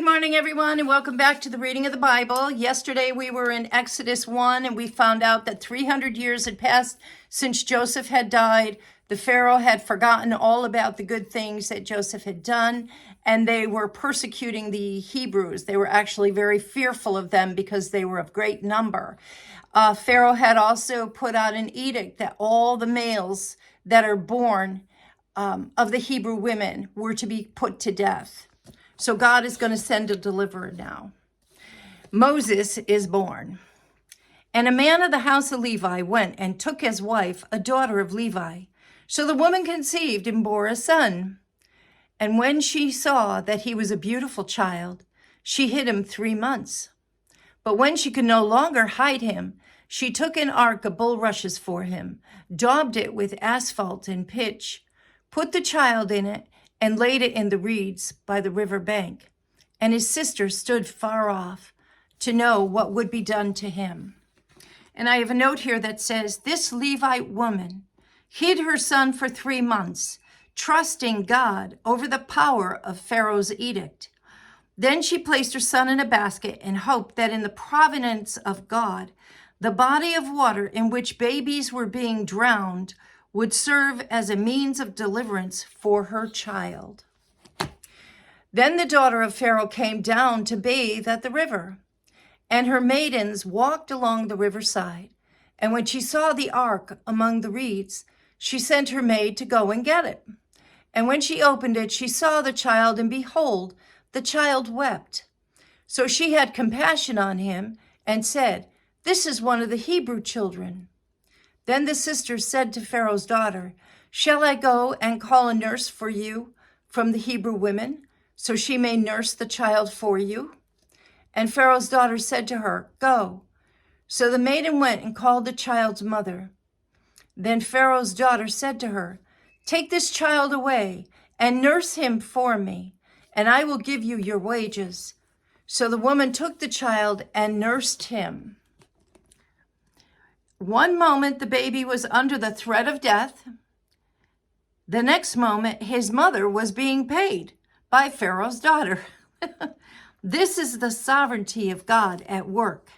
Good morning, everyone, and welcome back to the reading of the Bible. Yesterday we were in Exodus 1, and we found out that 300 years had passed since Joseph had died. The Pharaoh had forgotten all about the good things that Joseph had done, and they were persecuting the Hebrews. They were actually very fearful of them because they were of great number. Pharaoh had also put out an edict that all the males that are born of the Hebrew women were to be put to death. So God is going to send a deliverer now. Moses is born. And a man of the house of Levi went and took as wife a daughter of Levi. So the woman conceived and bore a son. And when she saw that he was a beautiful child, she hid him 3 months. But when she could no longer hide him, she took an ark of bulrushes for him, daubed it with asphalt and pitch, put the child in it, and laid it in the reeds by the river bank. And his sister stood far off to know what would be done to him. And I have a note here that says, this Levite woman hid her son for 3 months, trusting God over the power of Pharaoh's edict. Then she placed her son in a basket and hoped that in the providence of God, the body of water in which babies were being drowned would serve as a means of deliverance for her child. Then the daughter of Pharaoh came down to bathe at the river, and her maidens walked along the riverside. And when she saw the ark among the reeds, she sent her maid to go and get it. And when she opened it, she saw the child, and behold, the child wept. So she had compassion on him and said, "This is one of the Hebrew children." Then the sister said to Pharaoh's daughter, "Shall I go and call a nurse for you from the Hebrew women, so she may nurse the child for you?" And Pharaoh's daughter said to her, "Go." So the maiden went and called the child's mother. Then Pharaoh's daughter said to her, "Take this child away and nurse him for me, and I will give you your wages." So the woman took the child and nursed him. One moment, the baby was under the threat of death. The next moment, his mother was being paid by Pharaoh's daughter. This is the sovereignty of God at work.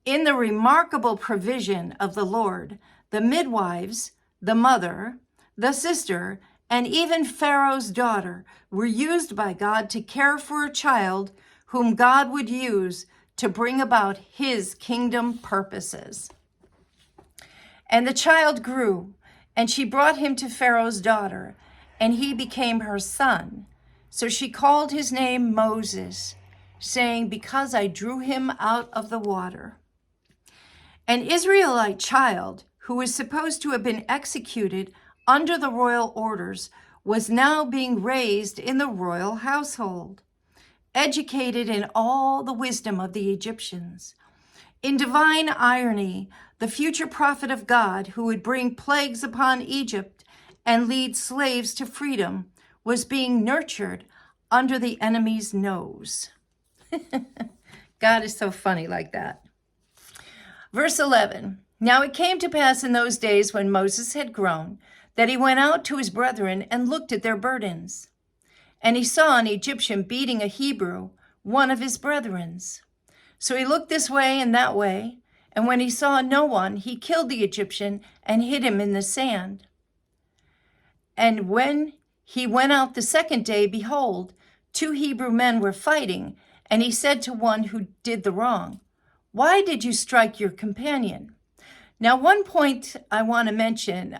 In the remarkable provision of the Lord, the midwives, the mother, the sister, and even Pharaoh's daughter were used by God to care for a child whom God would use to bring about his kingdom purposes. And the child grew, and she brought him to Pharaoh's daughter, and he became her son. So she called his name Moses, saying, "Because I drew him out of the water." An Israelite child who was supposed to have been executed under the royal orders was now being raised in the royal household, educated in all the wisdom of the Egyptians. In divine irony, the future prophet of God, who would bring plagues upon Egypt and lead slaves to freedom, was being nurtured under the enemy's nose. God is so funny like that. Verse 11, now it came to pass in those days when Moses had grown, that he went out to his brethren and looked at their burdens. And he saw an Egyptian beating a Hebrew, one of his brethrens. So he looked this way and that way, and when he saw no one, he killed the Egyptian and hid him in the sand. And when he went out the second day, behold, 2 Hebrew men were fighting, and he said to one who did the wrong, "Why did you strike your companion?" Now, one point I want to mention,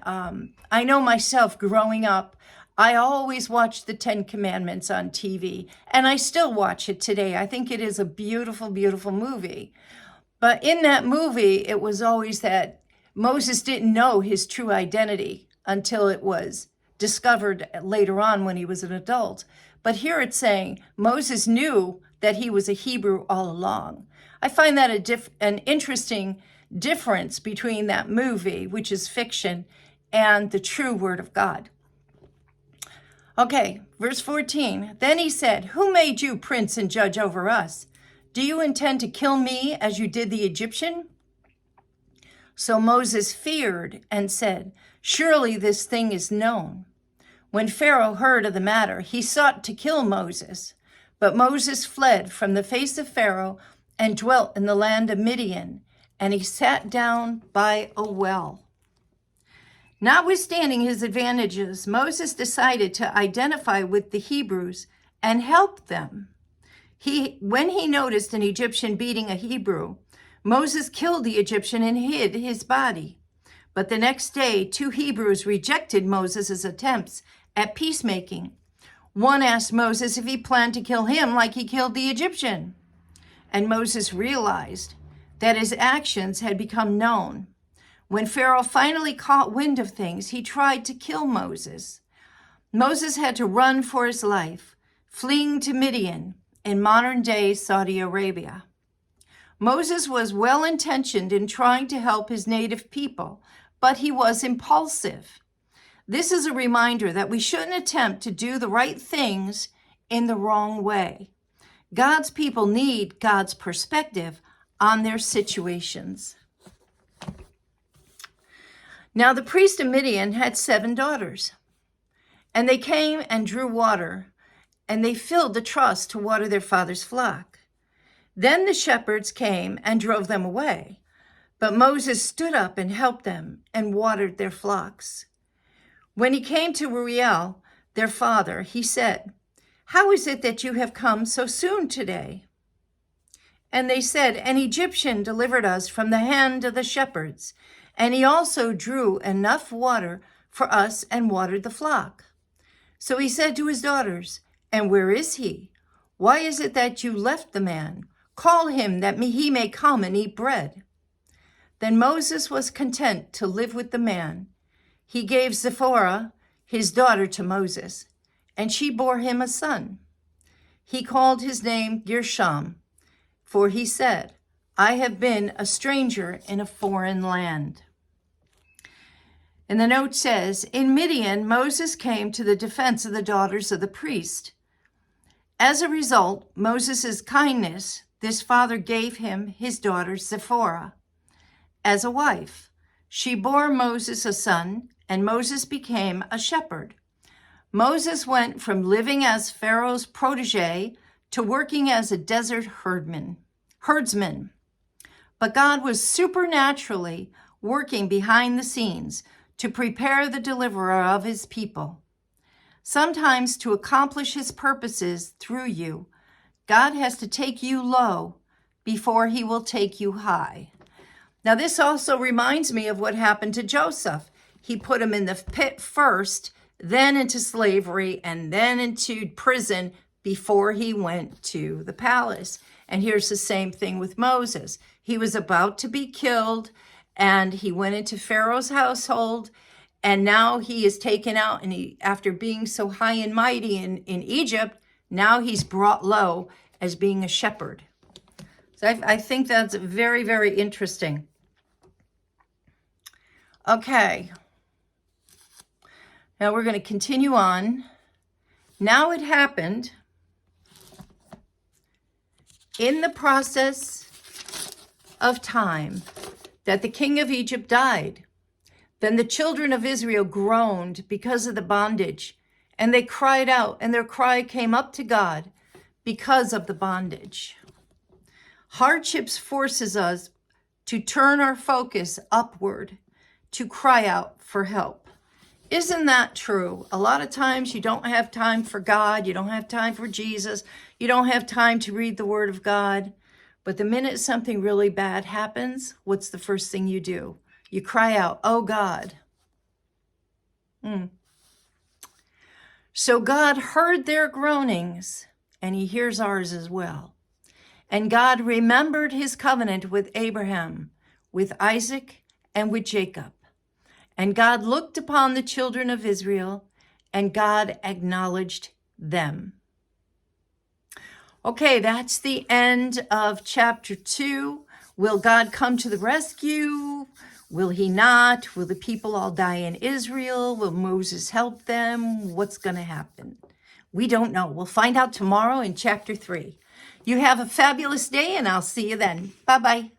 I know myself growing up, I always watched the 10 Commandments on TV, and I still watch it today. I think it is a beautiful, beautiful movie. But in that movie, it was always that Moses didn't know his true identity until it was discovered later on when he was an adult. But here it's saying Moses knew that he was a Hebrew all along. I find that an interesting difference between that movie, which is fiction, and the true word of God. Okay, verse 14. Then he said, "Who made you prince and judge over us? Do you intend to kill me as you did the Egyptian?" So Moses feared and said, "Surely this thing is known." When Pharaoh heard of the matter, he sought to kill Moses. But Moses fled from the face of Pharaoh and dwelt in the land of Midian, and he sat down by a well. Notwithstanding his advantages, Moses decided to identify with the Hebrews and help them. When he noticed an Egyptian beating a Hebrew, Moses killed the Egyptian and hid his body. But the next day, 2 Hebrews rejected Moses' attempts at peacemaking. One asked Moses if he planned to kill him like he killed the Egyptian. And Moses realized that his actions had become known. When Pharaoh finally caught wind of things, he tried to kill Moses. Moses had to run for his life, fleeing to Midian in modern-day Saudi Arabia. Moses was well-intentioned in trying to help his native people, but he was impulsive. This is a reminder that we shouldn't attempt to do the right things in the wrong way. God's people need God's perspective on their situations. Now the priest of Midian had 7 daughters, and they came and drew water, and they filled the troughs to water their father's flock. Then the shepherds came and drove them away, but Moses stood up and helped them and watered their flocks. When he came to Reuel, their father, he said, "How is it that you have come so soon today?" And they said, "An Egyptian delivered us from the hand of the shepherds, and he also drew enough water for us and watered the flock." So he said to his daughters, "And where is he? Why is it that you left the man? Call him that he may come and eat bread." Then Moses was content to live with the man. He gave Zipporah, his daughter, to Moses, and she bore him a son. He called his name Gershom, for he said, "I have been a stranger in a foreign land." And the note says, in Midian, Moses came to the defense of the daughters of the priest. As a result, Moses' kindness, this father gave him his daughter Zipporah as a wife. She bore Moses a son, and Moses became a shepherd. Moses went from living as Pharaoh's protege to working as a desert herdsman. But God was supernaturally working behind the scenes to prepare the deliverer of his people. Sometimes to accomplish his purposes through you, God has to take you low before he will take you high. Now, this also reminds me of what happened to Joseph. He put him in the pit first, then into slavery, and then into prison before he went to the palace. And here's the same thing with Moses. He was about to be killed, and he went into Pharaoh's household, and now he is taken out, and after being so high and mighty in Egypt, now he's brought low as being a shepherd. So I think that's very, very interesting. Okay. Now we're going to continue on. Now it happened in the process of time that the king of Egypt died. Then the children of Israel groaned because of the bondage, and they cried out, and their cry came up to God because of the bondage. Hardships forces us to turn our focus upward, to cry out for help. Isn't that true? A lot of times you don't have time for God, you don't have time for Jesus, you don't have time to read the Word of God. But the minute something really bad happens, what's the first thing you do? You cry out, "Oh God." So God heard their groanings, and he hears ours as well. And God remembered his covenant with Abraham, with Isaac, and with Jacob. And God looked upon the children of Israel, and God acknowledged them. Okay, that's the end of chapter 2. Will God come to the rescue? Will he not? Will the people all die in Israel? Will Moses help them? What's going to happen? We don't know. We'll find out tomorrow in chapter 3. You have a fabulous day, and I'll see you then. Bye-bye.